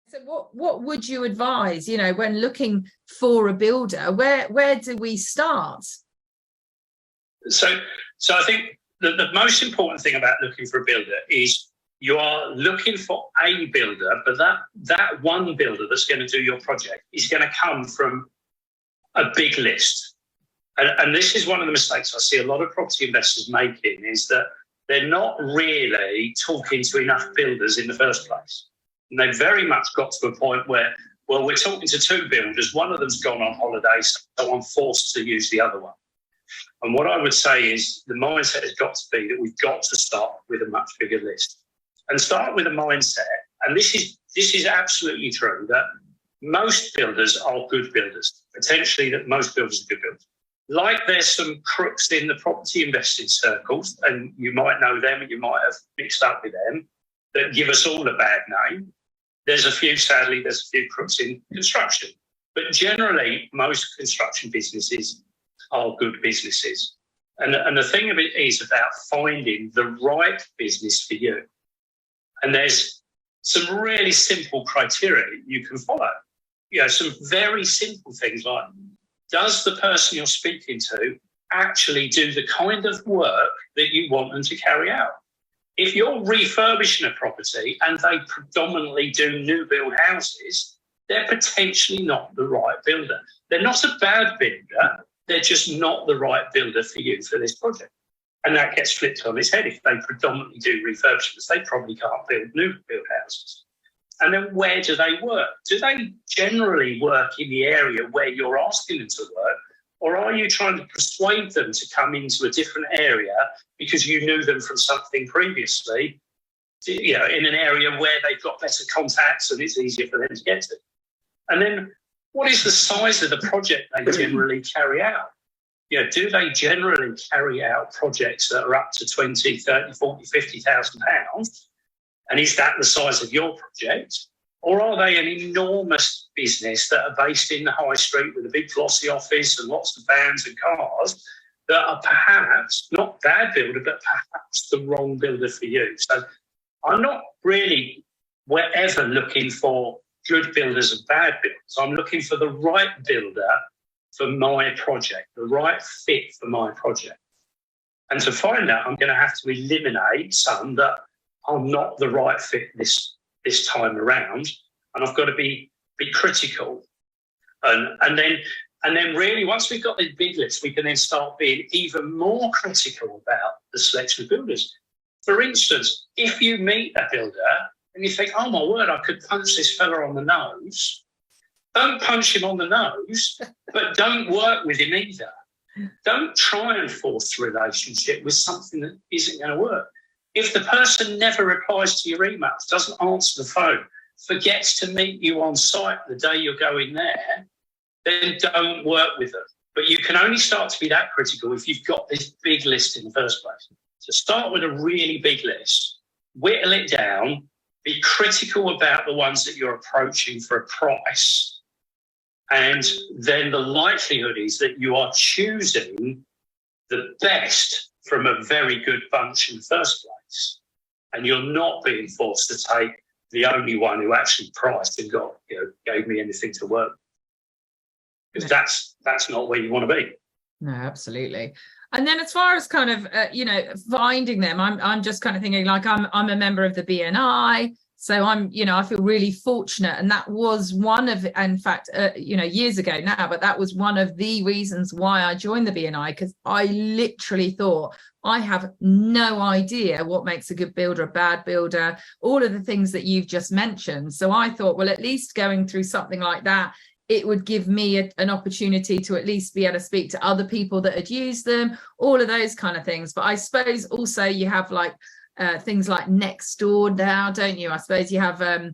So what would you advise, when looking for a builder? Where do we start? So I think the most important thing about looking for a builder is you are looking for a builder, but that one builder that's going to do your project is going to come from a big list. And this is one of the mistakes I see a lot of property investors making, is that they're not really talking to enough builders in the first place. And they very much got to a point where, well, we're talking to two builders, one of them's gone on holiday, so I'm forced to use the other one. And what I would say is the mindset has got to be that we've got to start with a much bigger list. And start with a mindset, and this is absolutely true, that most builders are good builders. Potentially that most builders are good builders. Like there's some crooks in the property investing circles, and you might know them and you might have mixed up with them, that give us all a bad name. There's a few crooks in construction. But generally, most construction businesses are good businesses. And the thing of it is about finding the right business for you. And there's some really simple criteria you can follow. Some very simple things like, does the person you're speaking to actually do the kind of work that you want them to carry out? If you're refurbishing a property and they predominantly do new build houses, they're potentially not the right builder. They're not a bad builder, they're just not the right builder for you for this project. And that gets flipped on its head. If they predominantly do refurbishments, they probably can't build new build houses. And then where do they work? Do they generally work in the area where you're asking them to work? Or are you trying to persuade them to come into a different area because you knew them from something previously, in an area where they've got better contacts and it's easier for them to get to? And then what is the size of the project they generally carry out? Do they generally carry out projects that are up to 20, 30, 40, 50,000 pounds? And is that the size of your project? Or are they an enormous business that are based in the high street with a big glossy office and lots of vans and cars that are perhaps not bad builder, but perhaps the wrong builder for you? So I'm not really ever looking for good builders and bad builders. I'm looking for the right builder for my project, the right fit for my project. And to find that, I'm going to have to eliminate some that are not the right fit this time around. And I've got to be critical. And then really, once we've got this big list, we can then start being even more critical about the selection of builders. For instance, if you meet a builder and you think, oh my word, I could punch this fella on the nose, don't punch him on the nose, but don't work with him either. Don't try and force a relationship with something that isn't going to work. If the person never replies to your emails, doesn't answer the phone, forgets to meet you on site the day you're going there, then don't work with them. But you can only start to be that critical if you've got this big list in the first place. So start with a really big list, whittle it down, be critical about the ones that you're approaching for a price. And then the likelihood is that you are choosing the best from a very good bunch in the first place. And you're not being forced to take the only one who actually priced and gave me anything to work. Because that's not where you want to be. No, absolutely. And then as far as kind of, finding them, I'm just kind of thinking like I'm a member of the BNI. So I feel really fortunate. And that was one of, in fact, years ago now, but that was one of the reasons why I joined the BNI, because I literally thought I have no idea what makes a good builder, a bad builder, all of the things that you've just mentioned. So I thought, well, at least going through something like that, it would give me an opportunity to at least be able to speak to other people that had used them, all of those kind of things. But I suppose also you have like things like Nextdoor now, don't you? I suppose you have I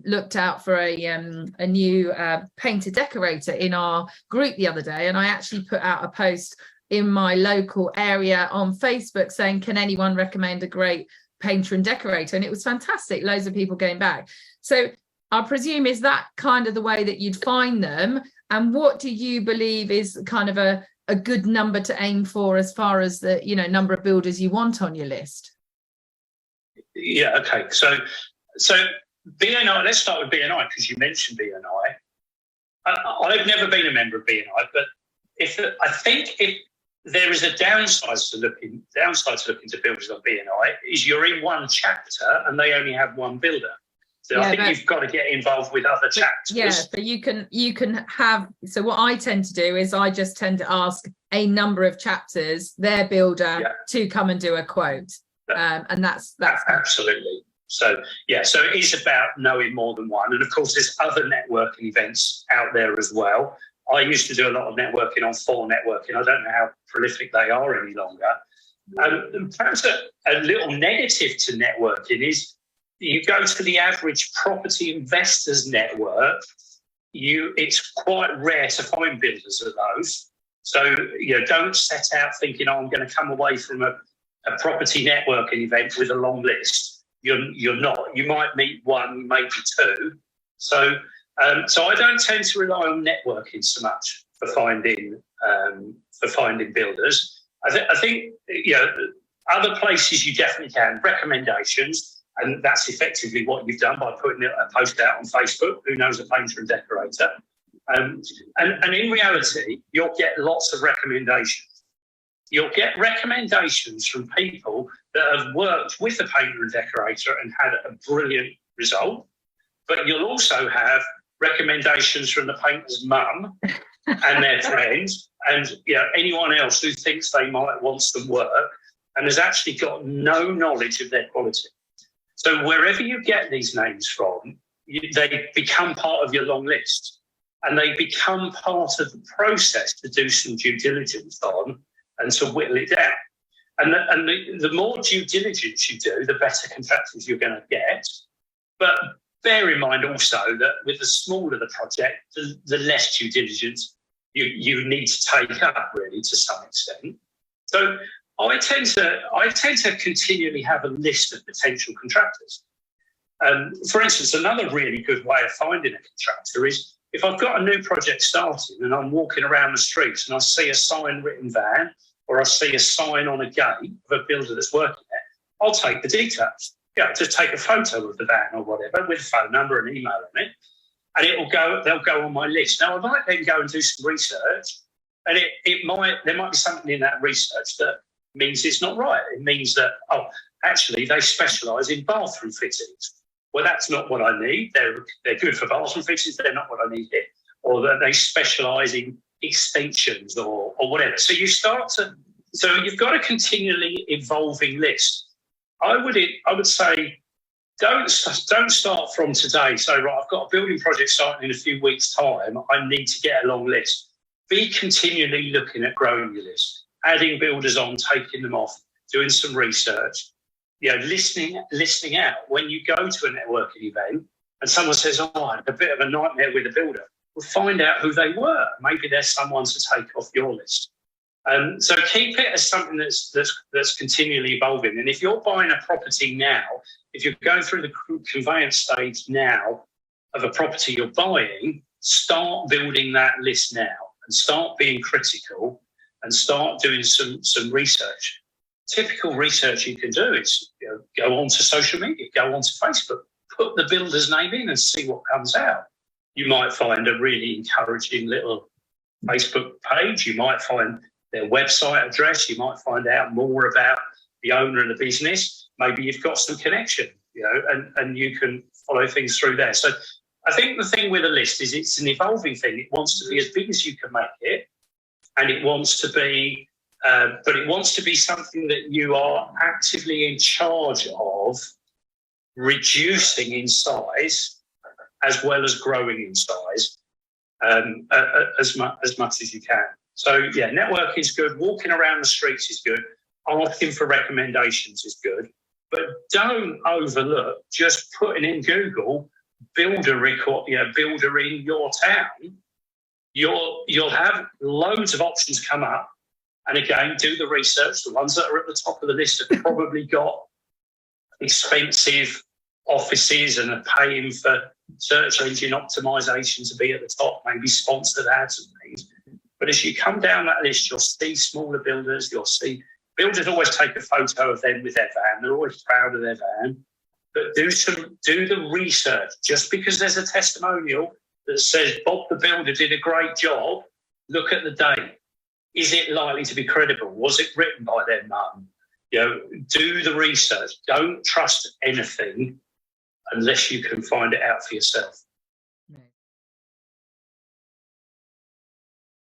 looked out for a new painter decorator in our group the other day, and I actually put out a post in my local area on Facebook saying, can anyone recommend a great painter and decorator? And it was fantastic, loads of people going back. So I presume, is that kind of the way that you'd find them? And what do you believe is kind of a good number to aim for as far as the number of builders you want on your list? Yeah, okay. So BNI, let's start with BNI because you mentioned BNI. I've never been a member of BNI, but if there is a downside to looking to builders on BNI is you're in one chapter and they only have one builder. So I think you've got to get involved with other chapters. Yeah, so you can have. So what I tend to do is I just tend to ask a number of chapters, their builder, to come and do a quote, and that's absolutely. So so it is about knowing more than one, and of course there's other networking events out there as well. I used to do a lot of networking on For Networking. I don't know how prolific they are any longer. Perhaps a little negative to networking is you go to the average property investors network, it's quite rare to find builders at those. So don't set out thinking, I'm going to come away from a property networking event with a long list. You're not. You might meet one, maybe two. So I don't tend to rely on networking so much for finding builders. I think other places you definitely can. Recommendations, and that's effectively what you've done by putting a post out on Facebook. Who knows a painter and decorator? And in reality, you'll get lots of recommendations. You'll get recommendations from people that have worked with a painter and decorator and had a brilliant result. But you'll also have recommendations from the painter's mum and their friends and anyone else who thinks they might want some work and has actually got no knowledge of their quality. So wherever you get these names from, they become part of your long list and they become part of the process to do some due diligence on and to whittle it down. And the more due diligence you do, the better contractors you're going to get. But bear in mind also that with the smaller the project, the less due diligence you need to take up, really, to some extent. So I tend to continually have a list of potential contractors. For instance, another really good way of finding a contractor is if I've got a new project starting and I'm walking around the streets and I see a sign-written van or I see a sign on a gate of a builder that's working there, I'll take the details. Just take a photo of the van or whatever with a phone number and email on it, and they'll go on my list. Now, I might then go and do some research, and there might be something in that research that means it's not right. It means that, actually, they specialise in bathroom fittings. Well, that's not what I need. They're good for bathroom fittings. They're not what I need here. Or that they specialise in extensions or whatever. So you've got a continually evolving list. I would say don't start from today. So, right, I've got a building project starting in a few weeks' time. I need to get a long list. Be continually looking at growing your list, adding builders on, taking them off, doing some research, listening out. When you go to a networking event and someone says, I had a bit of a nightmare with a builder, well, find out who they were. Maybe there's someone to take off your list. So keep it as something that's continually evolving. And if you're buying a property now, if you're going through the conveyance stage now of a property you're buying, start building that list now and start being critical and start doing some research. Typical research you can do is go onto social media, go onto Facebook, put the builder's name in and see what comes out. You might find a really encouraging little Facebook page. You might find their website address. You might find out more about the owner of the business. Maybe you've got some connection, and you can follow things through there. So I think the thing with a list is it's an evolving thing. It wants to be as big as you can make it, and it wants to be, but it wants to be something that you are actively in charge of reducing in size as well as growing in size as much as you can. So, networking is good. Walking around the streets is good. Asking for recommendations is good. But don't overlook just putting in Google builder in your town. You'll have loads of options come up. And again, do the research. The ones that are at the top of the list have probably got expensive offices and are paying for search engine optimization to be at the top, maybe sponsored ads and things. But as you come down that list, you'll see smaller builders, you'll see Builders always take a photo of them with their van. They're always proud of their van. But do the research. Just because there's a testimonial that says Bob the builder did a great job, look at the date. Is it likely to be credible? Was it written by their mum? You know, do the research. Don't trust anything unless you can find it out for yourself.